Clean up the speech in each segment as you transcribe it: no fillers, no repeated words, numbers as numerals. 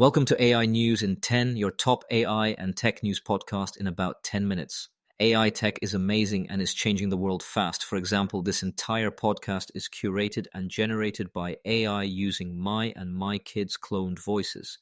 Welcome to AI News in 10, your top AI and tech news podcast in about 10 minutes. AI tech is amazing and is changing the world fast. For example, this entire podcast is curated and generated by AI using my and my kids' cloned voices.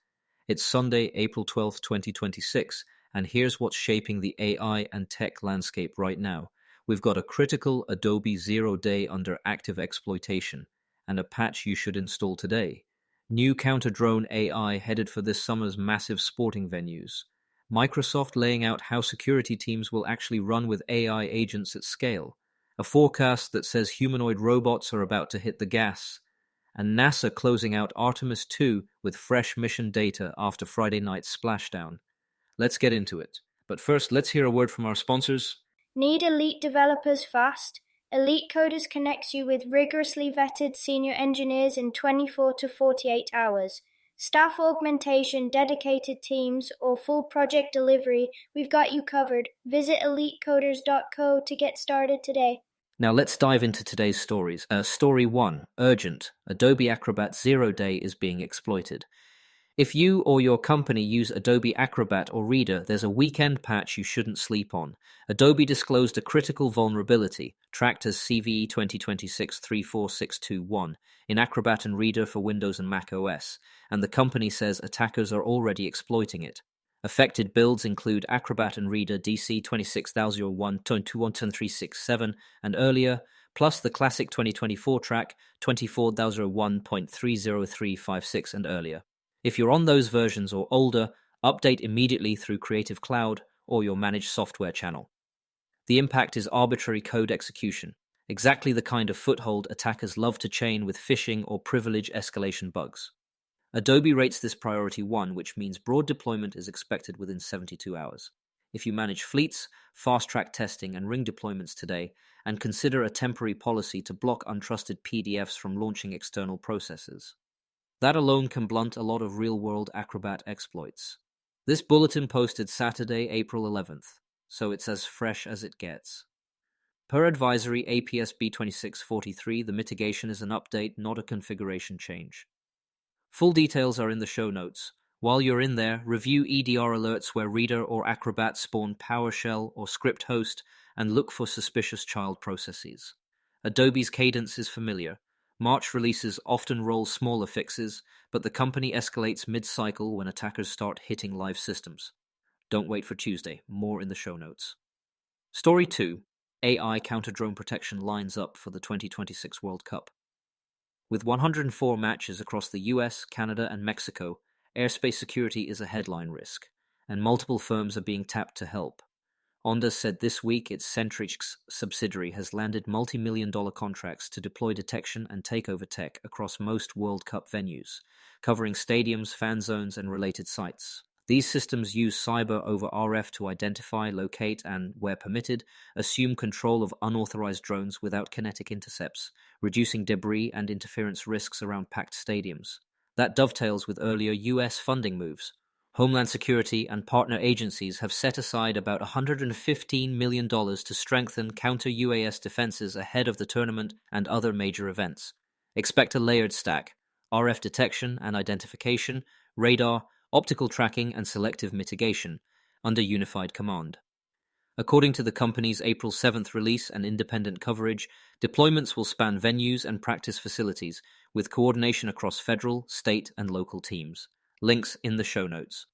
It's Sunday, April 12th, 2026, and here's what's shaping the AI and tech landscape right now. We've got a critical Adobe 0-day under active exploitation, and a patch you should install today. New counter-drone AI headed for this summer's massive sporting venues. Microsoft laying out how security teams will actually run with AI agents at scale. A forecast that says humanoid robots are about to hit the gas. And NASA closing out Artemis II with fresh mission data after Friday night's splashdown. Let's get into it. But first, let's hear a word from our sponsors. Need elite developers fast? Elite Coders connects you with rigorously vetted senior engineers in 24 to 48 hours. Staff augmentation, dedicated teams, or full project delivery, we've got you covered. Visit elitecoders.co to get started today. Now let's dive into today's stories. Story 1, Urgent. Adobe Acrobat 0-day is being exploited. If you or your company use Adobe Acrobat or Reader, there's a weekend patch you shouldn't sleep on. Adobe disclosed a critical vulnerability, tracked as CVE 2026-34621, in Acrobat and Reader for Windows and Mac OS, and the company says attackers are already exploiting it. Affected builds include Acrobat and Reader DC 26001.21367 and earlier, plus the classic 2024 track 24001.30356 and earlier. If you're on those versions or older, update immediately through Creative Cloud or your managed software channel. The impact is arbitrary code execution, exactly the kind of foothold attackers love to chain with phishing or privilege escalation bugs. Adobe rates this priority 1, which means broad deployment is expected within 72 hours. If you manage fleets, fast-track testing and ring deployments today, and consider a temporary policy to block untrusted PDFs from launching external processes. That alone can blunt a lot of real-world Acrobat exploits. This bulletin posted Saturday, April 11th, so it's as fresh as it gets. Per advisory APSB 2643, the mitigation is an update, not a configuration change. Full details are in the show notes. While you're in there, review EDR alerts where Reader or Acrobat spawn PowerShell or script host and look for suspicious child processes. Adobe's cadence is familiar. March releases often roll smaller fixes, but the company escalates mid-cycle when attackers start hitting live systems. Don't wait for Tuesday, more in the show notes. Story 2, AI counter-drone protection lines up for the 2026 World Cup. With 104 matches across the US, Canada, and Mexico, airspace security is a headline risk, and multiple firms are being tapped to help. Ondas said this week its Centrix subsidiary has landed multi-million-dollar contracts to deploy detection and takeover tech across most World Cup venues, covering stadiums, fan zones, and related sites. These systems use cyber over RF to identify, locate, and, where permitted, assume control of unauthorized drones without kinetic intercepts, reducing debris and interference risks around packed stadiums. That dovetails with earlier US funding moves. Homeland Security and partner agencies have set aside about $115 million to strengthen counter-UAS defenses ahead of the tournament and other major events. Expect a layered stack: RF detection and identification, radar, optical tracking, and selective mitigation, under unified command. According to the company's April 7th release and independent coverage, deployments will span venues and practice facilities, with coordination across federal, state, and local teams. Links in the show notes.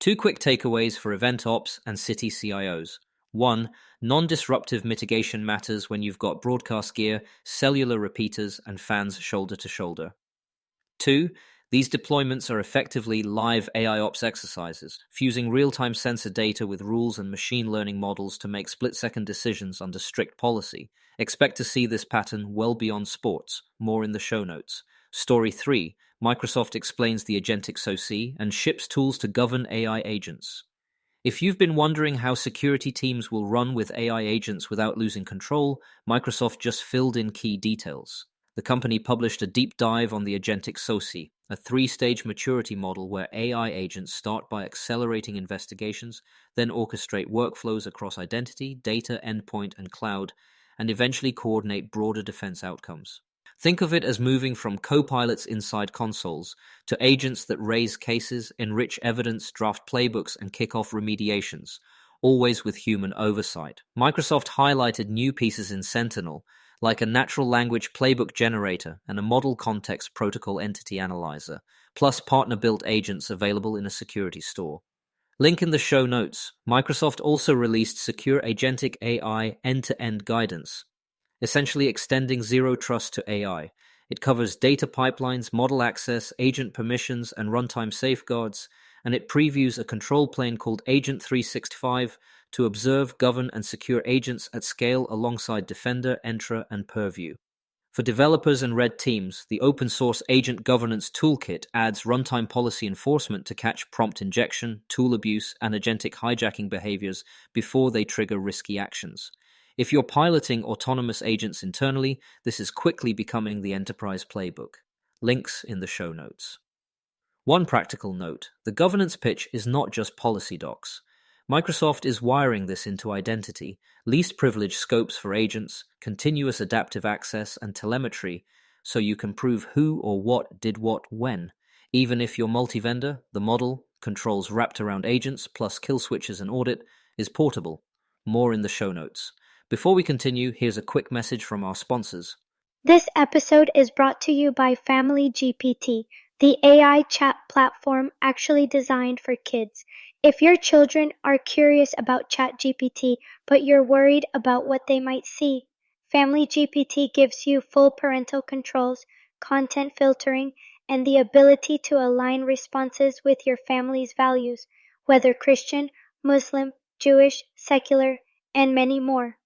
2 quick takeaways for event ops and city CIOs. 1. Non-disruptive mitigation matters when you've got broadcast gear, cellular repeaters, and fans shoulder to shoulder. 2. These deployments are effectively live AIOps exercises, fusing real-time sensor data with rules and machine learning models to make split-second decisions under strict policy. Expect to see this pattern well beyond sports. More in the show notes. Story 3. Microsoft explains the agentic SoC and ships tools to govern AI agents. If you've been wondering how security teams will run with AI agents without losing control, Microsoft just filled in key details. The company published a deep dive on the agentic SoC, a 3-stage maturity model where AI agents start by accelerating investigations, then orchestrate workflows across identity, data, endpoint, and cloud, and eventually coordinate broader defense outcomes. Think of it as moving from co-pilots inside consoles to agents that raise cases, enrich evidence, draft playbooks, and kick off remediations, always with human oversight. Microsoft highlighted new pieces in Sentinel, like a natural language playbook generator and a model context protocol entity analyzer, plus partner-built agents available in a security store. Link in the show notes. Microsoft also released secure agentic AI end-to-end guidance, essentially extending zero trust to AI. It covers data pipelines, model access, agent permissions, and runtime safeguards, and it previews a control plane called Agent 365 to observe, govern, and secure agents at scale alongside Defender, Entra, and Purview. For developers and red teams, the open-source Agent Governance Toolkit adds runtime policy enforcement to catch prompt injection, tool abuse, and agentic hijacking behaviors before they trigger risky actions. If you're piloting autonomous agents internally, this is quickly becoming the enterprise playbook. Links in the show notes. One practical note, the governance pitch is not just policy docs. Microsoft is wiring this into identity, least privilege scopes for agents, continuous adaptive access, and telemetry, so you can prove who or what did what when. Even if you're multi-vendor, the model, controls wrapped around agents plus kill switches and audit, is portable. More in the show notes. Before we continue, here's a quick message from our sponsors. This episode is brought to you by Family GPT, the AI chat platform actually designed for kids. If your children are curious about ChatGPT, but you're worried about what they might see, Family GPT gives you full parental controls, content filtering, and the ability to align responses with your family's values, whether Christian, Muslim, Jewish, secular, and many more.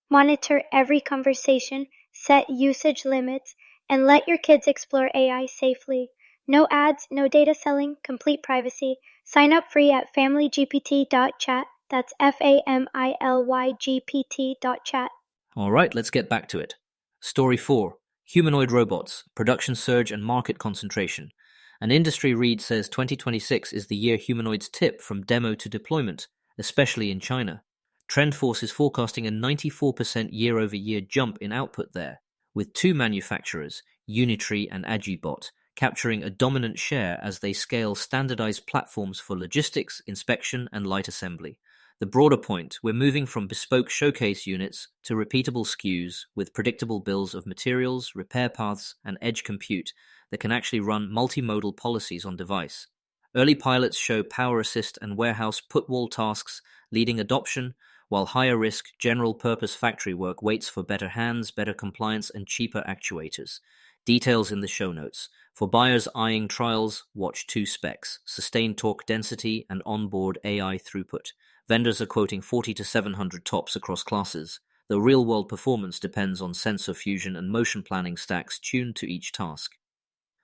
Monitor every conversation, set usage limits, and let your kids explore AI safely. No ads, no data selling, complete privacy. Sign up free at familygpt.chat. That's FAMILYGPT.chat. All right, let's get back to it. Story 4. Humanoid robots, production surge and market concentration. An industry read says 2026 is the year humanoids tip from demo to deployment, especially in China. TrendForce is forecasting a 94% year-over-year jump in output there, with two manufacturers, Unitree and Agibot, capturing a dominant share as they scale standardized platforms for logistics, inspection, and light assembly. The broader point, we're moving from bespoke showcase units to repeatable SKUs with predictable bills of materials, repair paths, and edge compute that can actually run multimodal policies on device. Early pilots show power assist and warehouse put-wall tasks leading adoption, while higher-risk, general-purpose factory work waits for better hands, better compliance, and cheaper actuators. Details in the show notes. For buyers eyeing trials, watch two specs, sustained torque density and onboard AI throughput. Vendors are quoting 40 to 700 tops across classes. The real-world performance depends on sensor fusion and motion planning stacks tuned to each task.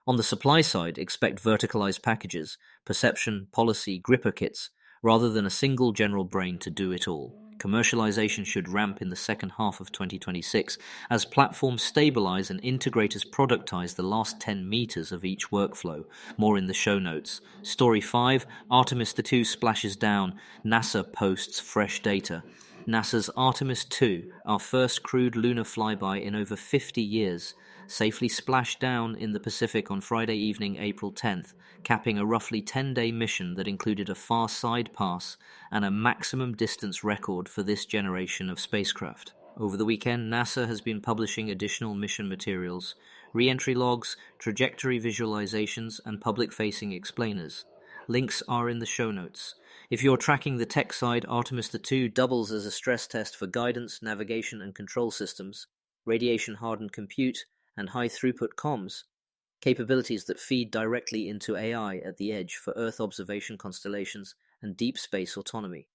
On the supply side, expect verticalized packages, perception, policy, gripper kits, rather than a single general brain to do it all. Commercialization should ramp in the second half of 2026 as platforms stabilize and integrators productize the last 10 meters of each workflow. More in the show notes. Story 5, Artemis II splashes down. NASA posts fresh data. NASA's Artemis II, our first crewed lunar flyby in over 50 years, safely splashed down in the Pacific on Friday evening, April 10th, capping a roughly 10-day mission that included a far side pass and a maximum distance record for this generation of spacecraft. Over the weekend, NASA has been publishing additional mission materials, re-entry logs, trajectory visualizations, and public-facing explainers. Links are in the show notes. If you're tracking the tech side, Artemis II doubles as a stress test for guidance, navigation, and control systems, radiation-hardened compute, and high-throughput comms, capabilities that feed directly into AI at the edge for Earth observation constellations and deep space autonomy.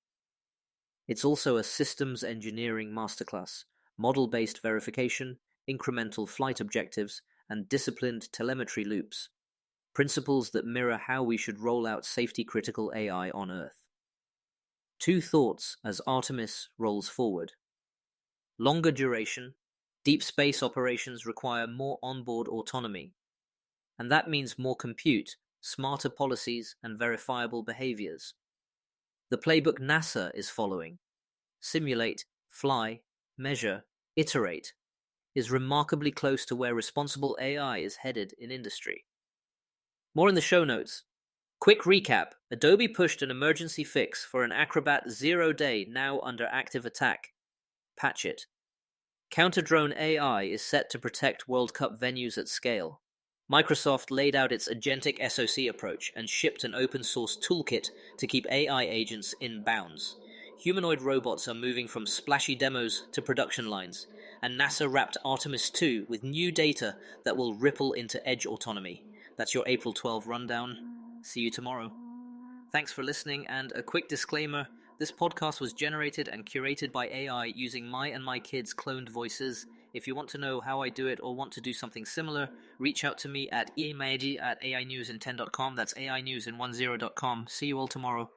It's also a systems engineering masterclass, model-based verification, incremental flight objectives, and disciplined telemetry loops, principles that mirror how we should roll out safety-critical AI on Earth. Two thoughts as Artemis rolls forward. Longer duration. Deep space operations require more onboard autonomy, and that means more compute, smarter policies, and verifiable behaviors. The playbook NASA is following: simulate, fly, measure, iterate. is remarkably close to where responsible AI is headed in industry. More in the show notes. Quick recap: Adobe pushed an emergency fix for an Acrobat 0-day now under active attack. Patch it. Counter-drone AI is set to protect World Cup venues at scale. Microsoft laid out its agentic SoC approach and shipped an open-source toolkit to keep AI agents in bounds. Humanoid robots are moving from splashy demos to production lines, and NASA wrapped Artemis II with new data that will ripple into edge autonomy. That's your April 12 rundown. See you tomorrow. Thanks for listening, and a quick disclaimer: this podcast was generated and curated by AI using my and my kids' cloned voices. If you want to know how I do it or want to do something similar, reach out to me at email@ainewsin10.com. That's ainewsin10.com. See you all tomorrow.